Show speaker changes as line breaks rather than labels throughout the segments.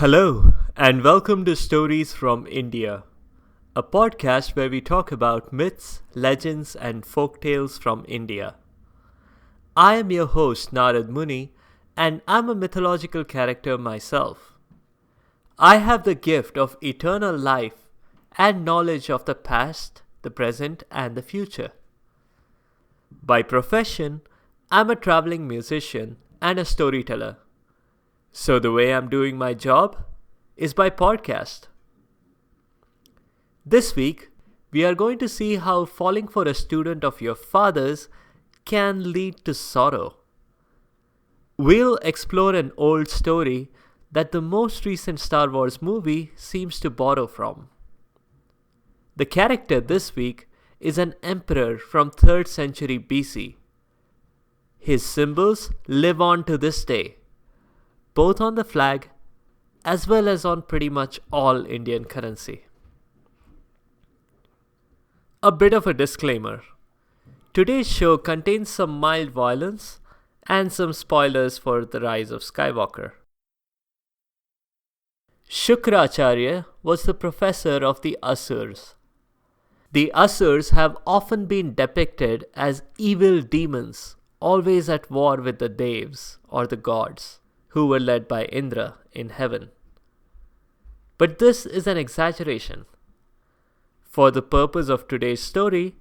Hello, and welcome to Stories from India, a podcast where we talk about myths, legends, and folk tales from India. I am your host, Narad Muni, and I'm a mythological character myself. I have the gift of eternal life and knowledge of the past, the present, and the future. By profession, I'm a traveling musician and a storyteller. So the way I'm doing my job is by podcast. This week, we are going to see how falling for a student of your father's can lead to sorrow. We'll explore an old story that the most recent Star Wars movie seems to borrow from. The character this week is an emperor from 3rd century BC. His symbols live on to this day, both on the flag as well as on pretty much all Indian currency. A bit of a disclaimer. Today's show contains some mild violence and some spoilers for the Rise of Skywalker. Shukracharya was the professor of the Asurs. The Asurs have often been depicted as evil demons, always at war with the Devs or the gods, who were led by Indra in heaven. But this is an exaggeration. For the purpose of today's story,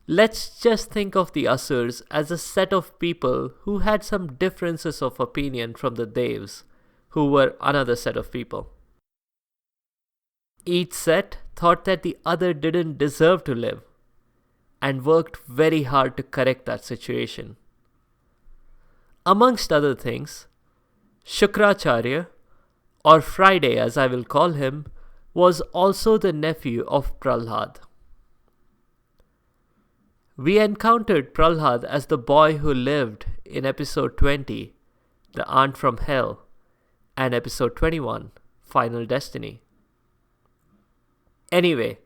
let's just think of the Asurs as a set of people who had some differences of opinion from the Devs, who were another set of people. Each set thought that the other didn't deserve to live, and worked very hard to correct that situation. Amongst other things, Shukracharya, or Friday as I will call him, was also the nephew of Prahlad. We encountered Prahlad as the boy who lived in episode 20, The Aunt from Hell, and episode 21, Final Destiny. Anyway,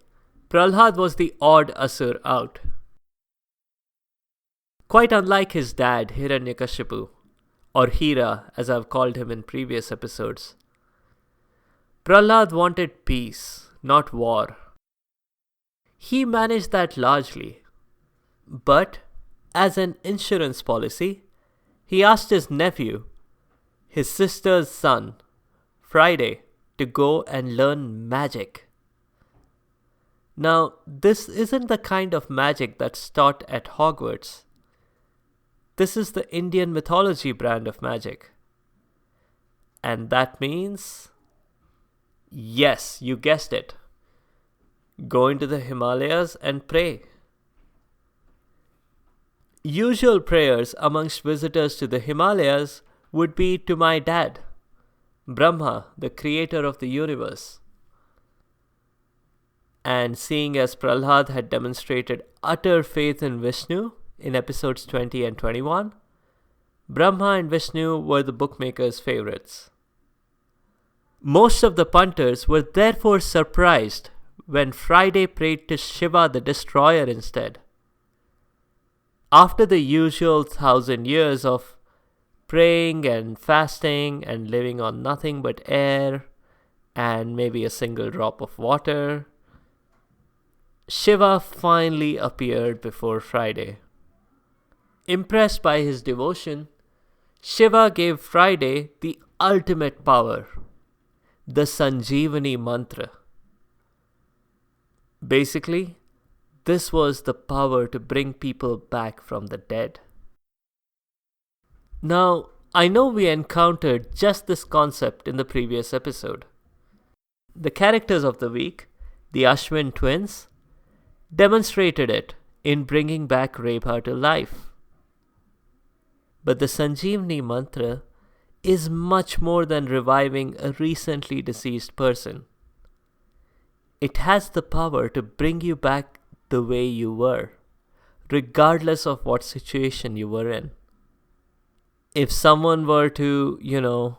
Prahlad was the odd Asur out. Quite unlike his dad, Hiranyakashipu, or Hira as I've called him in previous episodes. Prahlad wanted peace, not war. He managed that largely. But, as an insurance policy, he asked his nephew, his sister's son, Friday, to go and learn magic. Now, this isn't the kind of magic that's taught at Hogwarts. This is the Indian mythology brand of magic. And that means, yes, you guessed it, go into the Himalayas and pray. Usual prayers amongst visitors to the Himalayas would be to my dad, Brahma, the creator of the universe. And seeing as Prahlad had demonstrated utter faith in Vishnu in episodes 20 and 21, Brahma and Vishnu were the bookmakers' favorites. Most of the punters were therefore surprised when Friday prayed to Shiva the Destroyer instead. After the usual 1,000 years of praying and fasting and living on nothing but air and maybe a single drop of water, Shiva finally appeared before Friday. Impressed by his devotion, Shiva gave Friday the ultimate power, the Sanjeevani mantra. Basically, this was the power to bring people back from the dead. Now, I know we encountered just this concept in the previous episode. The characters of the week, the Ashwin twins, demonstrated it in bringing back Rebha to life. But the Sanjeevani mantra is much more than reviving a recently deceased person. It has the power to bring you back the way you were, regardless of what situation you were in. If someone were to,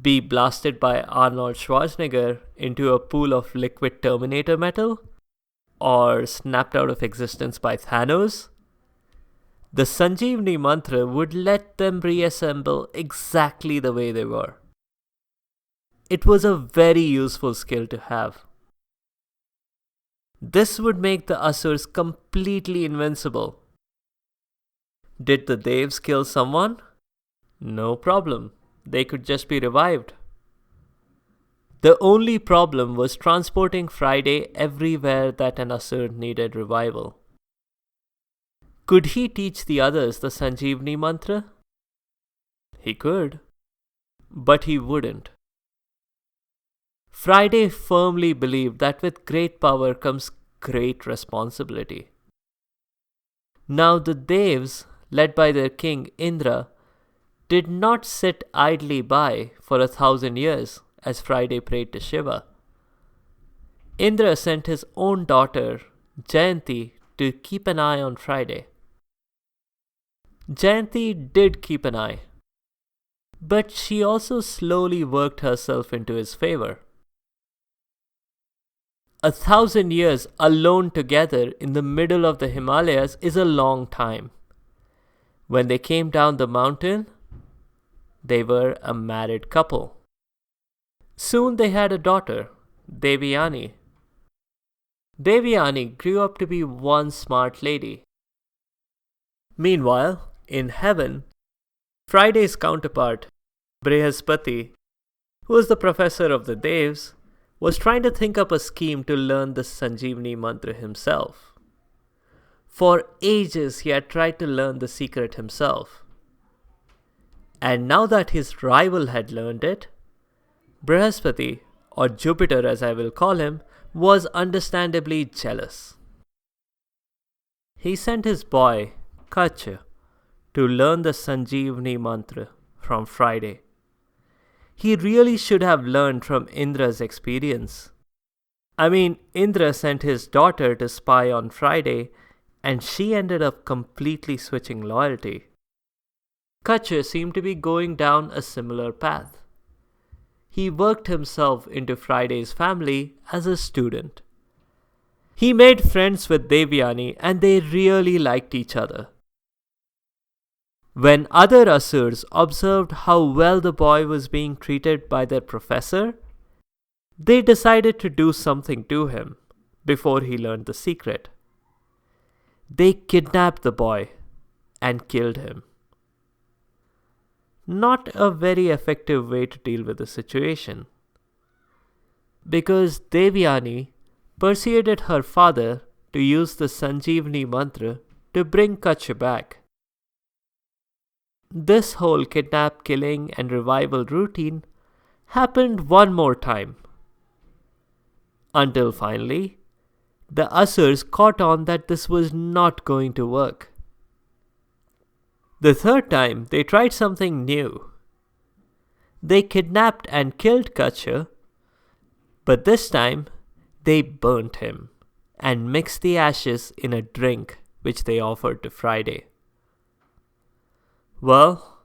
be blasted by Arnold Schwarzenegger into a pool of liquid Terminator metal, or snapped out of existence by Thanos, the Sanjeevani mantra would let them reassemble exactly the way they were. It was a very useful skill to have. This would make the Asurs completely invincible. Did the Devs kill someone? No problem. They could just be revived. The only problem was transporting Friday everywhere that an Asur needed revival. Could he teach the others the Sanjeevani mantra? He could, but he wouldn't. Friday firmly believed that with great power comes great responsibility. Now the Devs, led by their king Indra, did not sit idly by for 1,000 years as Friday prayed to Shiva. Indra sent his own daughter, Jayanti, to keep an eye on Friday. Jayanti did keep an eye, but she also slowly worked herself into his favor. 1,000 years alone together in the middle of the Himalayas is a long time. When they came down the mountain, they were a married couple. Soon they had a daughter, Devyani. Devyani grew up to be one smart lady. Meanwhile, in heaven, Friday's counterpart, Brihaspati, who was the professor of the Devs, was trying to think up a scheme to learn the Sanjeevani mantra himself. For ages he had tried to learn the secret himself. And now that his rival had learned it, Brihaspati, or Jupiter as I will call him, was understandably jealous. He sent his boy, Kacha, to learn the Sanjeevani mantra from Friday. He really should have learned from Indra's experience. Indra sent his daughter to spy on Friday, and she ended up completely switching loyalty. Kacha seemed to be going down a similar path. He worked himself into Friday's family as a student. He made friends with Devyani and they really liked each other. When other Asurs observed how well the boy was being treated by their professor, they decided to do something to him before he learned the secret. They kidnapped the boy and killed him. Not a very effective way to deal with the situation, because Devyani persuaded her father to use the Sanjeevani mantra to bring Kacha back. This whole kidnap, killing and revival routine happened one more time, until finally the Asurs caught on that this was not going to work. The third time, they tried something new. They kidnapped and killed Kacha, but this time, they burnt him and mixed the ashes in a drink which they offered to Friday. Well,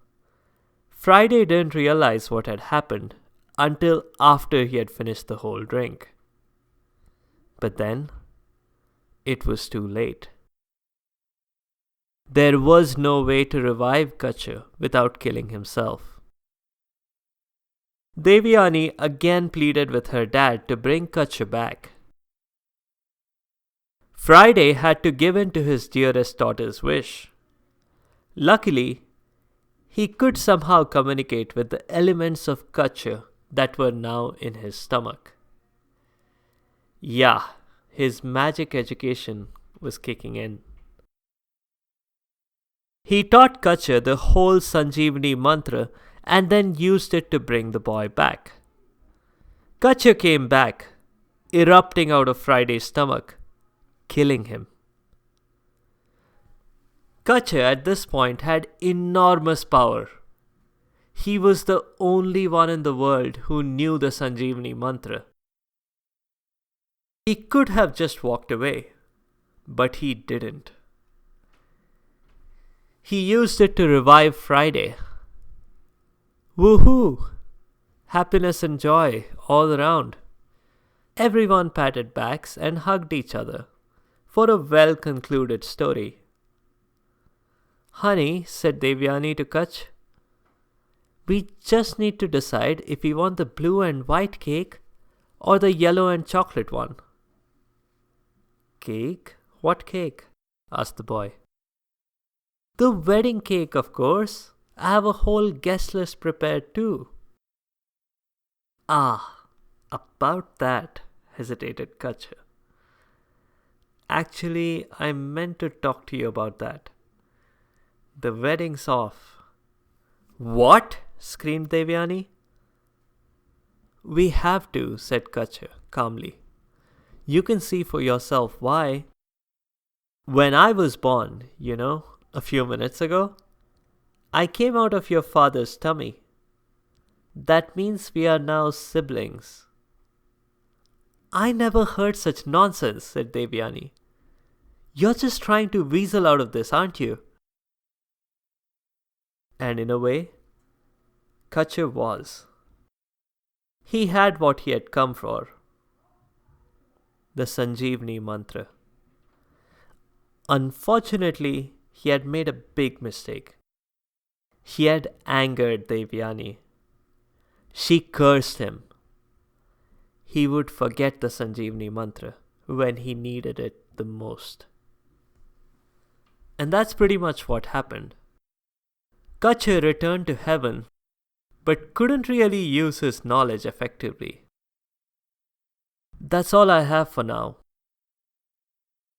Friday didn't realize what had happened until after he had finished the whole drink. But then, it was too late. There was no way to revive Kacha without killing himself. Devyani again pleaded with her dad to bring Kacha back. Friday had to give in to his dearest daughter's wish. Luckily, he could somehow communicate with the elements of Kacha that were now in his stomach. Yeah, his magic education was kicking in. He taught Kacha the whole Sanjeevani mantra and then used it to bring the boy back. Kacha came back, erupting out of Friday's stomach, killing him. Kacha at this point had enormous power. He was the only one in the world who knew the Sanjeevani mantra. He could have just walked away, but he didn't. He used it to revive Friday. Woohoo! Happiness and joy all around. Everyone patted backs and hugged each other for a well-concluded story. Honey, said Devyani to Kach, We just need to decide if we want the blue and white cake or the yellow and chocolate one. Cake? What cake? Asked the boy. The wedding cake, of course. I have a whole guest list prepared too. Ah, about that, hesitated Kacha. Actually, I meant to talk to you about that. The wedding's off. What? Screamed Devyani. We have to, said Kacha calmly. You can see for yourself why. When I was born, a few minutes ago, I came out of your father's tummy. That means we are now siblings. I never heard such nonsense, said Devyani. You're just trying to weasel out of this, aren't you? And in a way, Kacha was. He had what he had come for. The Sanjeevani mantra. Unfortunately, he had made a big mistake. He had angered Devyani. She cursed him. He would forget the Sanjeevani mantra when he needed it the most. And that's pretty much what happened. Kacha returned to heaven, but couldn't really use his knowledge effectively. That's all I have for now.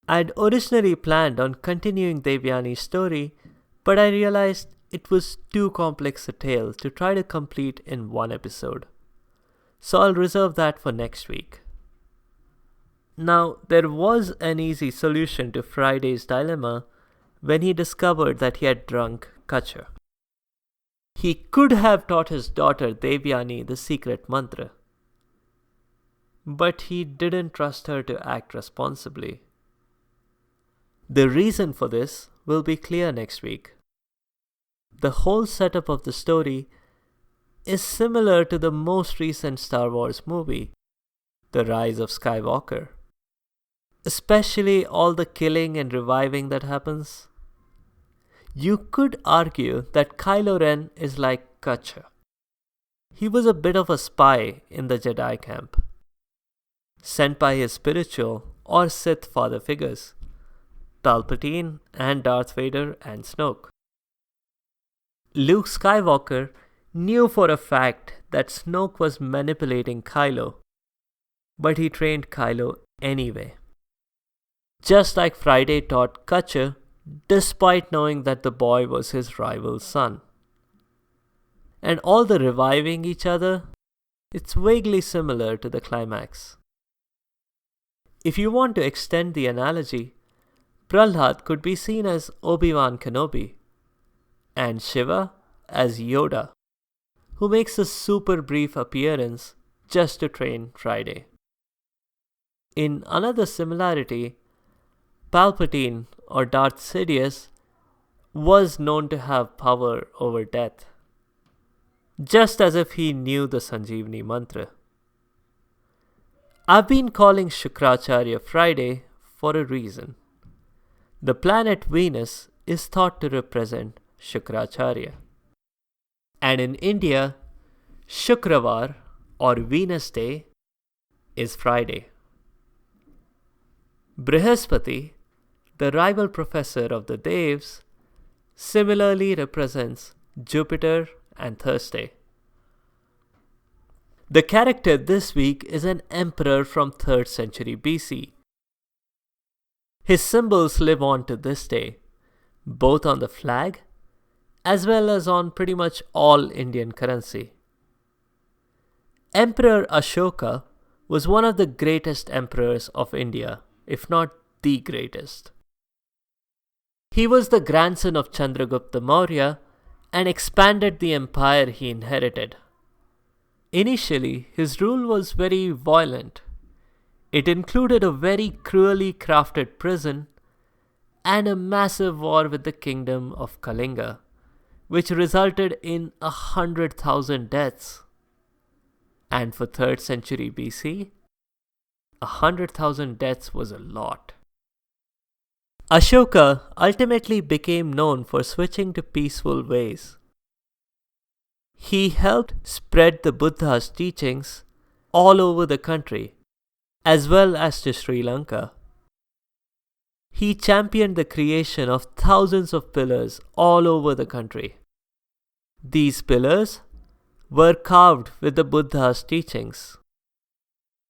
I'd originally planned on continuing Devyani's story, but I realized it was too complex a tale to try to complete in one episode. So I'll reserve that for next week. Now, there was an easy solution to Friday's dilemma when he discovered that he had drunk Kacha. He could have taught his daughter Devyani the secret mantra. But he didn't trust her to act responsibly. The reason for this will be clear next week. The whole setup of the story is similar to the most recent Star Wars movie, The Rise of Skywalker. Especially all the killing and reviving that happens. You could argue that Kylo Ren is like Kacha. He was a bit of a spy in the Jedi camp, sent by his spiritual or Sith father figures, Palpatine and Darth Vader and Snoke. Luke Skywalker knew for a fact that Snoke was manipulating Kylo, but he trained Kylo anyway. Just like Friday taught Kacha, despite knowing that the boy was his rival's son. And all the reviving each other, it's vaguely similar to the climax. If you want to extend the analogy, Prahlad could be seen as Obi-Wan Kenobi, and Shiva as Yoda, who makes a super brief appearance just to train Friday. In another similarity, Palpatine or Darth Sidious was known to have power over death, just as if he knew the Sanjeevani mantra. I've been calling Shukracharya Friday for a reason. The planet Venus is thought to represent Shukracharya. And in India, Shukravar or Venus Day is Friday. Brihaspati, the rival professor of the Devs, similarly represents Jupiter and Thursday. The character this week is an emperor from 3rd century BC. His symbols live on to this day, both on the flag as well as on pretty much all Indian currency. Emperor Ashoka was one of the greatest emperors of India, if not the greatest. He was the grandson of Chandragupta Maurya and expanded the empire he inherited. Initially, his rule was very violent. It included a very cruelly crafted prison and a massive war with the kingdom of Kalinga, which resulted in 100,000 deaths. And for 3rd century BC, 100,000 deaths was a lot. Ashoka ultimately became known for switching to peaceful ways. He helped spread the Buddha's teachings all over the country, as well as to Sri Lanka. He championed the creation of thousands of pillars all over the country. These pillars were carved with the Buddha's teachings.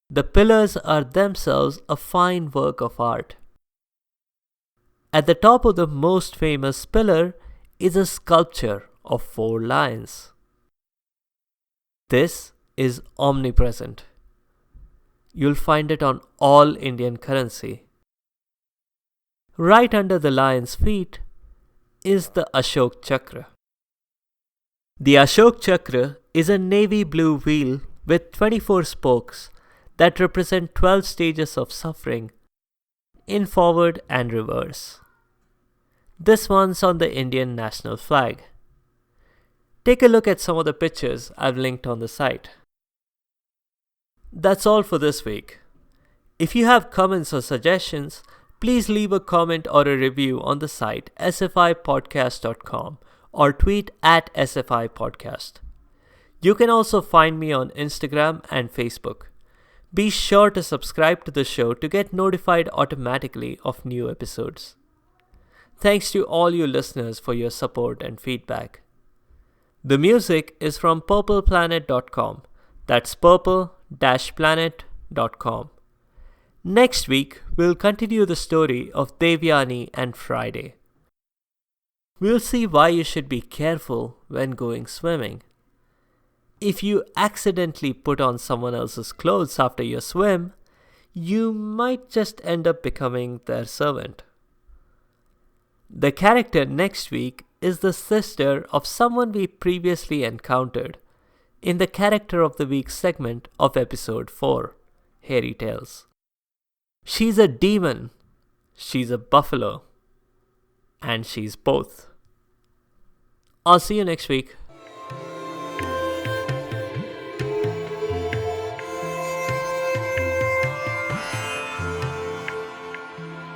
The pillars are themselves a fine work of art. At the top of the most famous pillar is a sculpture of 4 lions. This is omnipresent. You'll find it on all Indian currency. Right under the lion's feet is the Ashok Chakra. The Ashok Chakra is a navy blue wheel with 24 spokes that represent 12 stages of suffering in forward and reverse. This one's on the Indian national flag. Take a look at some of the pictures I've linked on the site. That's all for this week. If you have comments or suggestions, please leave a comment or a review on the site sfipodcast.com or tweet at sfipodcast. You can also find me on Instagram and Facebook. Be sure to subscribe to the show to get notified automatically of new episodes. Thanks to all you listeners for your support and feedback. The music is from purpleplanet.com. That's purple-planet.com. Next week, we'll continue the story of Devyani and Friday. We'll see why you should be careful when going swimming. If you accidentally put on someone else's clothes after your swim, you might just end up becoming their servant. The character next week is the sister of someone we previously encountered in the Character of the Week segment of episode 4, Hairy Tales. She's a demon, she's a buffalo, and she's both. I'll see you next week.